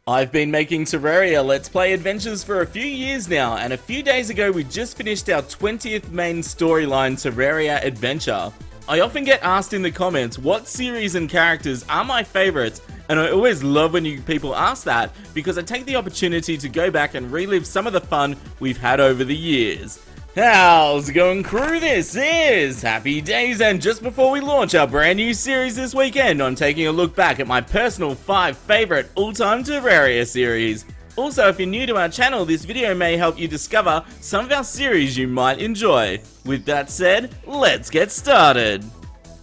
I've been making Terraria Let's Play adventures for a few years now, and a few days ago we just finished our 20th main storyline Terraria adventure. I often get asked in the comments what series and characters are my favourites, and I always love when you people ask that because I take the opportunity to go back and relive some of the fun we've had over the years. How's it going, crew? This is HappyDays, and just before we launch our brand new series this weekend, I'm taking a look back at my personal 5 favourite all-time Terraria series. Also, if you're new to our channel, this video may help you discover some of our series you might enjoy. With that said, let's get started.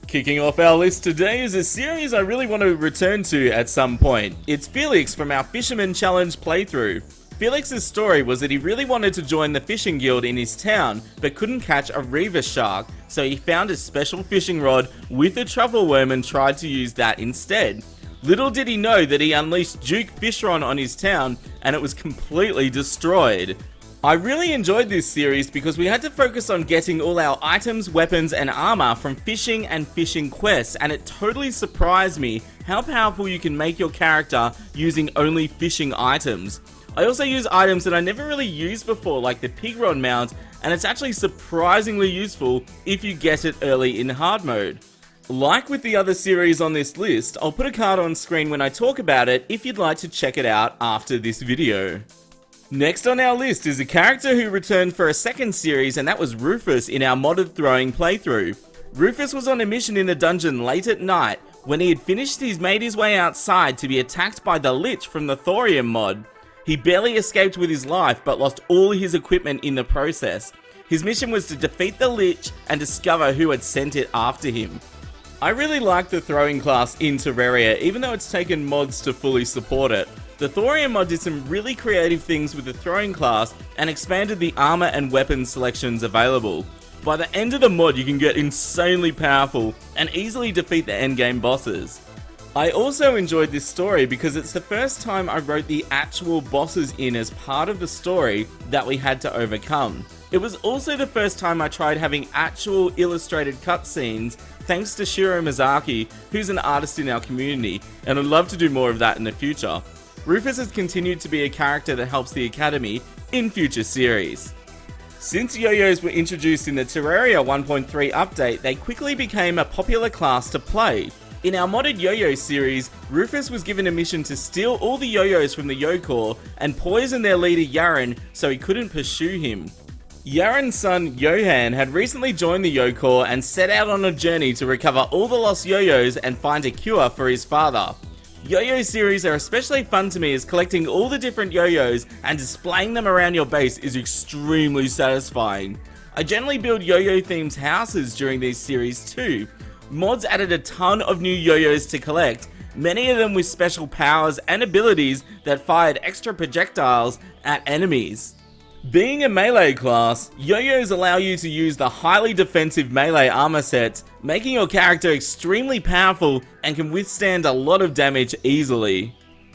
Kicking off our list today is a series I really want to return to at some point. It's FELIX from our Fisherman Challenge playthrough. FELIX's story was that he really wanted to join the fishing guild in his town, but couldn't catch a reaver shark, so he found a special fishing rod with a truffle worm and tried to use that instead. Little did he know that he unleashed Duke Fishron on his town, and it was completely destroyed. I really enjoyed this series because we had to focus on getting all our items, weapons, and armor from fishing and fishing quests, and it totally surprised me how powerful you can make your character using only fishing items. I also use items that I never really used before, like the pig rod mount, and it's actually surprisingly useful if you get it early in hard mode. Like with the other series on this list, I'll put a card on screen when I talk about it if you'd like to check it out after this video. Next on our list is a character who returned for a second series, and that was Rufus in our modded throwing playthrough. Rufus was on a mission in a dungeon late at night. When he had finished, he's made his way outside to be attacked by the Lich from the Thorium mod. He barely escaped with his life, but lost all his equipment in the process. His mission was to defeat the Lich and discover who had sent it after him. I really like the throwing class in Terraria, even though it's taken mods to fully support it. The Thorium mod did some really creative things with the throwing class and expanded the armor and weapon selections available. By the end of the mod, you can get insanely powerful and easily defeat the endgame bosses. I also enjoyed this story because it's the first time I wrote the actual bosses in as part of the story that we had to overcome. It was also the first time I tried having actual illustrated cutscenes, thanks to Shiro Mizaki, who's an artist in our community, and I'd love to do more of that in the future. Rufus has continued to be a character that helps the Academy in future series. Since yo-yos were introduced in the Terraria 1.3 update, they quickly became a popular class to play. In our modded yo-yo series, Rufus was given a mission to steal all the yo-yos from the Yo-Corps and poison their leader Yaron so he couldn't pursue him. Yaron's son YOHAN had recently joined the Yo-Corps and set out on a journey to recover all the lost yo-yos and find a cure for his father. Yo-yo series are especially fun to me as collecting all the different yo-yos and displaying them around your base is extremely satisfying. I generally build yo-yo themed houses during these series too. Mods added a ton of new yo-yos to collect, many of them with special powers and abilities that fired extra projectiles at enemies. Being a melee class, yo-yos allow you to use the highly defensive melee armor sets, making your character extremely powerful and can withstand a lot of damage easily.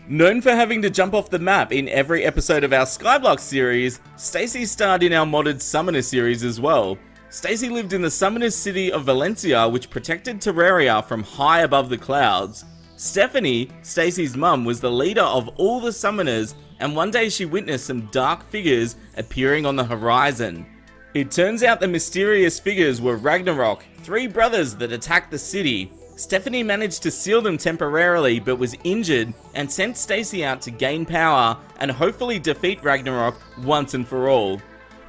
Known for having to jump off the map in every episode of our Skyblock series, STACEY starred in our modded Summoner series as well. STACEY lived in the Summoner's city of Valencia, which protected Terraria from high above the clouds. Stephanie, STACEY's mum, was the leader of all the summoners, and one day she witnessed some dark figures appearing on the horizon. It turns out the mysterious figures were Ragnarok, 3 brothers that attacked the city. Stephanie managed to seal them temporarily but was injured and sent STACEY out to gain power and hopefully defeat Ragnarok once and for all.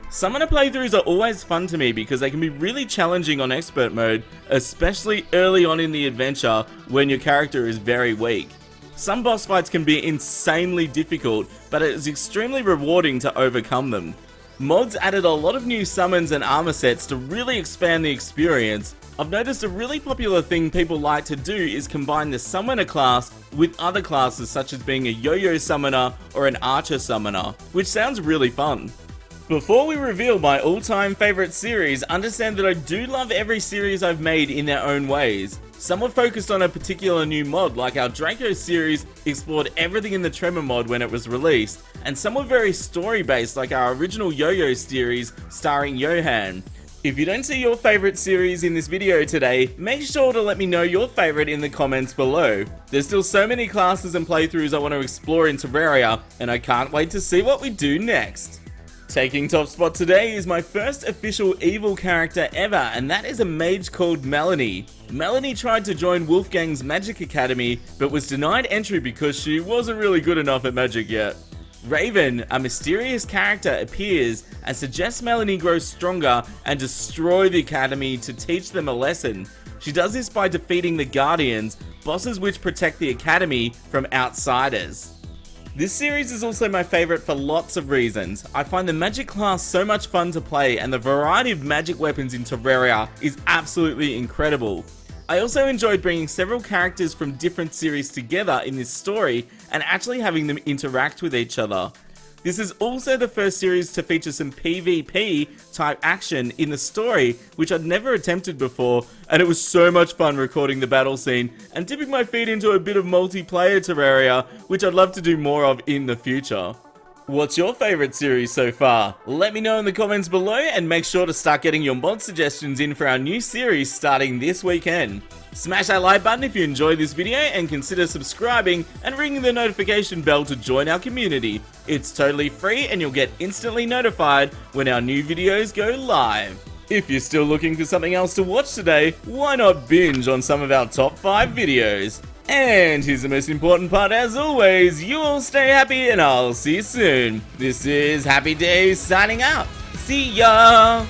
Summoner playthroughs are always fun to me because they can be really challenging on expert mode, especially early on in the adventure when your character is very weak. Some boss fights can be insanely difficult, but it is extremely rewarding to overcome them. Mods added a lot of new summons and armor sets to really expand the experience. I've noticed a really popular thing people like to do is combine the summoner class with other classes such as being a yo-yo summoner or an archer summoner, which sounds really fun. Before we reveal my all-time favourite series, understand that I do love every series I've made in their own ways. Some were focused on a particular new mod, like our Draco series explored everything in the Tremor mod when it was released, and some were very story-based, like our original Yo-Yo series starring YOHAN. If you don't see your favorite series in this video today, make sure to let me know your favorite in the comments below. There's still so many classes and playthroughs I want to explore in Terraria, and I can't wait to see what we do next. Taking top spot today is my first official evil character ever, and that is a mage called Melanie. Melanie tried to join Wolfgang's Magic Academy, but was denied entry because she wasn't really good enough at magic yet. Raven, a mysterious character, appears and suggests Melanie grow stronger and destroy the academy to teach them a lesson. She does this by defeating the Guardians, bosses which protect the academy from outsiders. This series is also my favourite for lots of reasons. I find the magic class so much fun to play, and the variety of magic weapons in Terraria is absolutely incredible. I also enjoyed bringing several characters from different series together in this story and actually having them interact with each other. This is also the first series to feature some PvP type action in the story, which I'd never attempted before, and it was so much fun recording the battle scene and dipping my feet into a bit of multiplayer Terraria, which I'd love to do more of in the future. What's your favourite series so far? Let me know in the comments below, and make sure to start getting your mod suggestions in for our new series starting this weekend. Smash that like button if you enjoyed this video, and consider subscribing and ringing the notification bell to join our community. It's totally free and you'll get instantly notified when our new videos go live. If you're still looking for something else to watch today, why not binge on some of our top 5 videos? And here's the most important part as always, you all stay happy and I'll see you soon. This is HappyDays signing out. See ya!